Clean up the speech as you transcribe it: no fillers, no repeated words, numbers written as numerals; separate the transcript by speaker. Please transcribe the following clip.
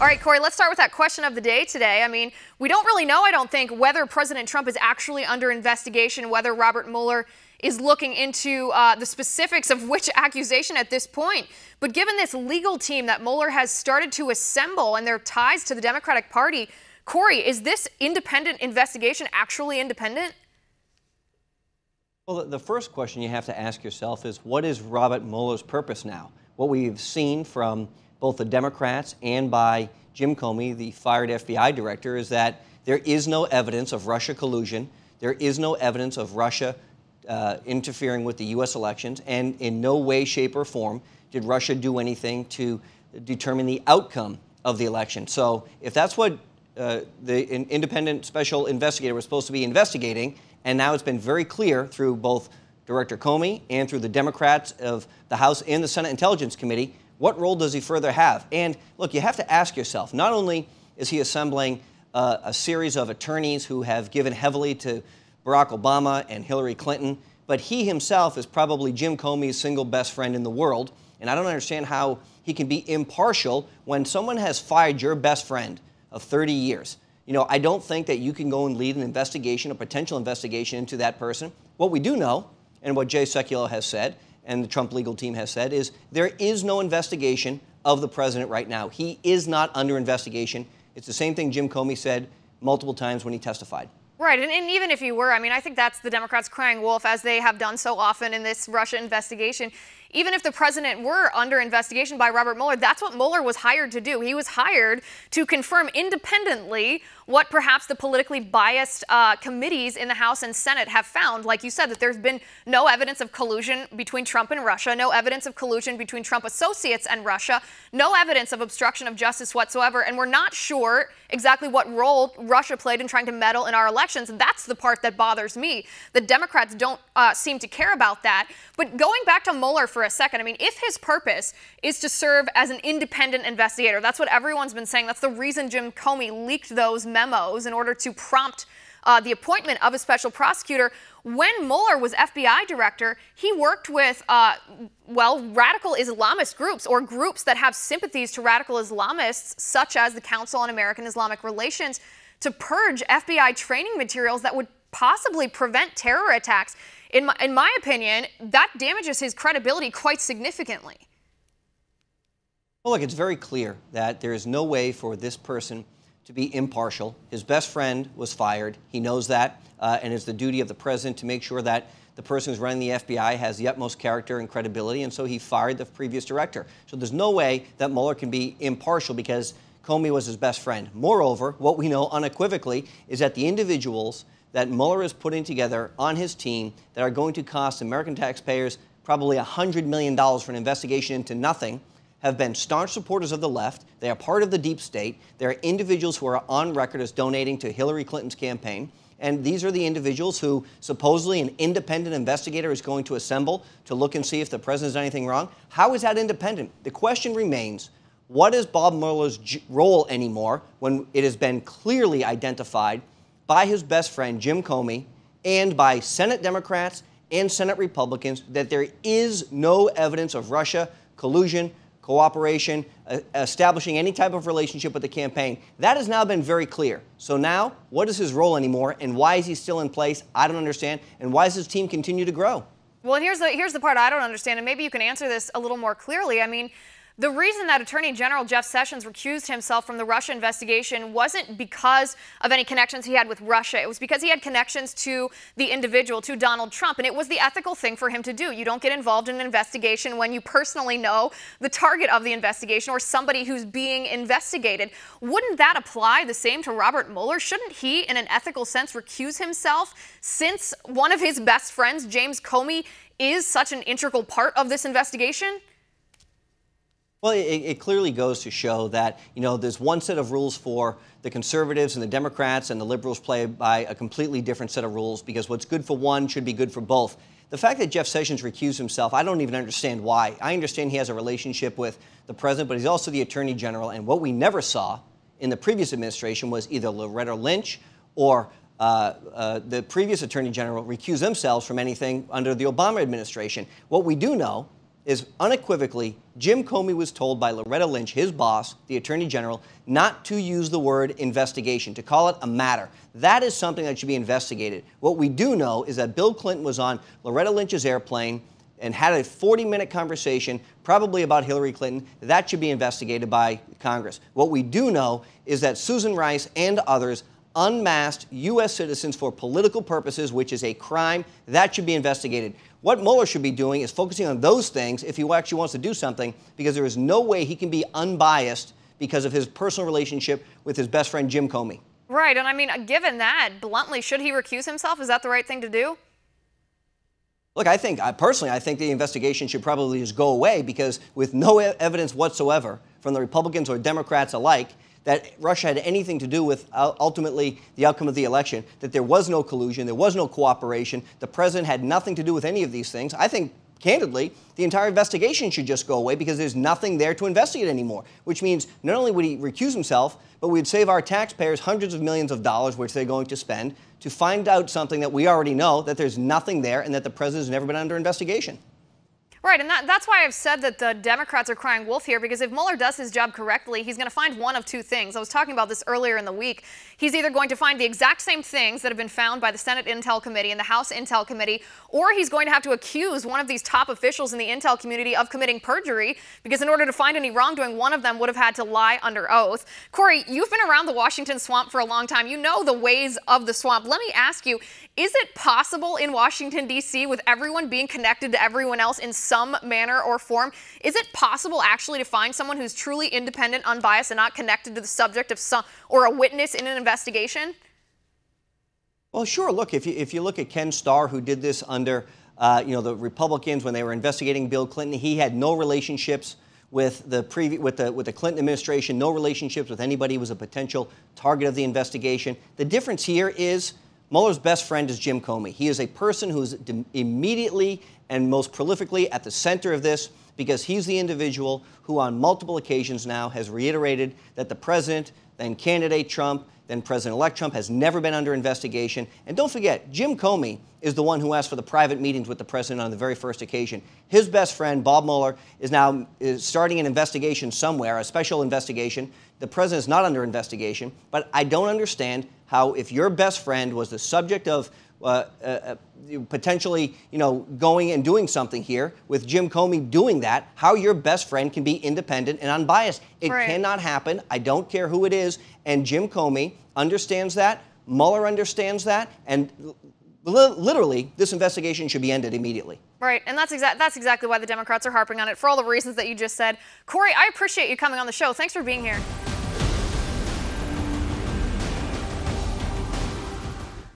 Speaker 1: All right, Corey, let's start with that question of the day today. I mean, we don't really know, I don't think, whether President Trump is actually under investigation, whether Robert Mueller is looking into the specifics of which accusation at this point. But given this legal team that Mueller has started to assemble and their ties to the Democratic Party, Corey, is this independent investigation actually independent?
Speaker 2: Well, the first question you have to ask yourself is, what is Robert Mueller's purpose now? What we've seen from both the Democrats and by Jim Comey, the fired FBI director, is that there is no evidence of Russia collusion. There is no evidence of Russia interfering with the U.S. elections, and in no way, shape, or form did Russia do anything to determine the outcome of the election. So if that's what an independent special investigator was supposed to be investigating, and now it's been very clear through both Director Comey and through the Democrats of the House and the Senate Intelligence Committee, what role does he further have? And look, you have to ask yourself, not only is he assembling a series of attorneys who have given heavily to Barack Obama and Hillary Clinton, but he himself is probably Jim Comey's single best friend in the world. And I don't understand how he can be impartial when someone has fired your best friend of 30 years. You know, I don't think that you can go and lead an investigation, a potential investigation into that person. What we do know, and what Jay Sekulow has said, and the Trump legal team has said, is there is no investigation of the president right now. He is not under investigation. It's the same thing Jim Comey said multiple times when he testified.
Speaker 1: Right, and even if you were, I mean, I think that's the Democrats crying wolf, as they have done so often in this Russia investigation. Even if the president were under investigation by Robert Mueller, that's what Mueller was hired to do. He was hired to confirm independently what perhaps the politically biased committees in the House and Senate have found. Like you said, that there's been no evidence of collusion between Trump and Russia, no evidence of collusion between Trump associates and Russia, no evidence of obstruction of justice whatsoever, and we're not sure exactly what role Russia played in trying to meddle in our elections. That's the part that bothers me. The Democrats don't seem to care about that. But going back to Mueller for a second, I mean, if his purpose is to serve as an independent investigator, that's what everyone's been saying. That's the reason Jim Comey leaked those memos, in order to prompt the appointment of a special prosecutor. When Mueller was FBI director, he worked with, radical Islamist groups, or groups that have sympathies to radical Islamists, such as the Council on American Islamic Relations, to purge FBI training materials that would possibly prevent terror attacks. In my opinion, that damages his credibility quite significantly.
Speaker 2: Well, look, it's very clear that there is no way for this person to be impartial. His best friend was fired. He knows that, and it's the duty of the president to make sure that the person who's running the FBI has the utmost character and credibility, and so he fired the previous director. So there's no way that Mueller can be impartial because Comey was his best friend. Moreover, what we know unequivocally is that the individuals that Mueller is putting together on his team that are going to cost American taxpayers probably $100 million for an investigation into nothing have been staunch supporters of the left. They are part of the deep state. They are individuals who are on record as donating to Hillary Clinton's campaign. And these are the individuals who supposedly an independent investigator is going to assemble to look and see if the president's done anything wrong. How is that independent? The question remains, what is Bob Mueller's role anymore when it has been clearly identified by his best friend, Jim Comey, and by Senate Democrats and Senate Republicans that there is no evidence of Russia collusion, cooperation, establishing any type of relationship with the campaign? That has now been very clear. So now, what is his role anymore, and why is he still in place? I don't understand. And why does his team continue to grow?
Speaker 1: Well, and here's the part I don't understand, and maybe you can answer this a little more clearly. I mean, the reason that Attorney General Jeff Sessions recused himself from the Russia investigation wasn't because of any connections he had with Russia. It was because he had connections to the individual, to Donald Trump, and it was the ethical thing for him to do. You don't get involved in an investigation when you personally know the target of the investigation or somebody who's being investigated. Wouldn't that apply the same to Robert Mueller? Shouldn't he, in an ethical sense, recuse himself, since one of his best friends, James Comey, is such an integral part of this investigation?
Speaker 2: Well, it clearly goes to show that, you know, there's one set of rules for the conservatives and the Democrats, and the liberals play by a completely different set of rules, because what's good for one should be good for both. The fact that Jeff Sessions recused himself, I don't even understand why. I understand he has a relationship with the president, but he's also the attorney general, and what we never saw in the previous administration was either Loretta Lynch or the previous attorney general recuse themselves from anything under the Obama administration. What we do know is unequivocally Jim Comey was told by Loretta Lynch, his boss, the Attorney General, not to use the word investigation, to call it a matter. That is something that should be investigated. What we do know is that Bill Clinton was on Loretta Lynch's airplane and had a 40-minute conversation, probably about Hillary Clinton. That should be investigated by Congress. What we do know is that Susan Rice and others unmasked U.S. citizens for political purposes, which is a crime. That should be investigated. What Mueller should be doing is focusing on those things if he actually wants to do something, because there is no way he can be unbiased because of his personal relationship with his best friend Jim Comey.
Speaker 1: Right, and I mean, given that, bluntly, should he recuse himself? Is that the right thing to do?
Speaker 2: Look, I think the investigation should probably just go away, because with no evidence whatsoever from the Republicans or Democrats alike that Russia had anything to do with ultimately the outcome of the election, that there was no collusion, there was no cooperation, the president had nothing to do with any of these things, I think, candidly, the entire investigation should just go away, because there's nothing there to investigate anymore, which means not only would he recuse himself, but we'd save our taxpayers hundreds of millions of dollars, which they're going to spend, to find out something that we already know, that there's nothing there and that the president has never been under investigation.
Speaker 1: Right, and that's why I've said that the Democrats are crying wolf here, because if Mueller does his job correctly, he's going to find one of two things. I was talking about this earlier in the week. He's either going to find the exact same things that have been found by the Senate Intel Committee and the House Intel Committee, or he's going to have to accuse one of these top officials in the Intel community of committing perjury, because in order to find any wrongdoing, one of them would have had to lie under oath. Corey, you've been around the Washington swamp for a long time. You know the ways of the swamp. Let me ask you, is it possible in Washington, D.C., with everyone being connected to everyone else in some manner or form, is it possible actually to find someone who's truly independent, unbiased, and not connected to the subject of some or a witness in an investigation?
Speaker 2: Well, sure. Look, if you look at Ken Starr, who did this under the Republicans when they were investigating Bill Clinton, he had no relationships with the Clinton administration, no relationships with anybody who was a potential target of the investigation. The difference here is Mueller's best friend is Jim Comey. He is a person who's immediately and most prolifically at the center of this, because he's the individual who on multiple occasions now has reiterated that the president, then candidate Trump, then President-elect Trump has never been under investigation. And don't forget, Jim Comey is the one who asked for the private meetings with the president on the very first occasion. His best friend, Bob Mueller, is now starting an investigation somewhere, a special investigation. The president is not under investigation, but I don't understand how, if your best friend was the subject of potentially, going and doing something here, with Jim Comey doing that, how your best friend can be independent and unbiased. It cannot happen. I don't care who it is. And Jim Comey understands that. Mueller understands that. And literally, this investigation should be ended immediately.
Speaker 1: Right, and that's exactly why the Democrats are harping on it, for all the reasons that you just said. Corey, I appreciate you coming on the show. Thanks for being here.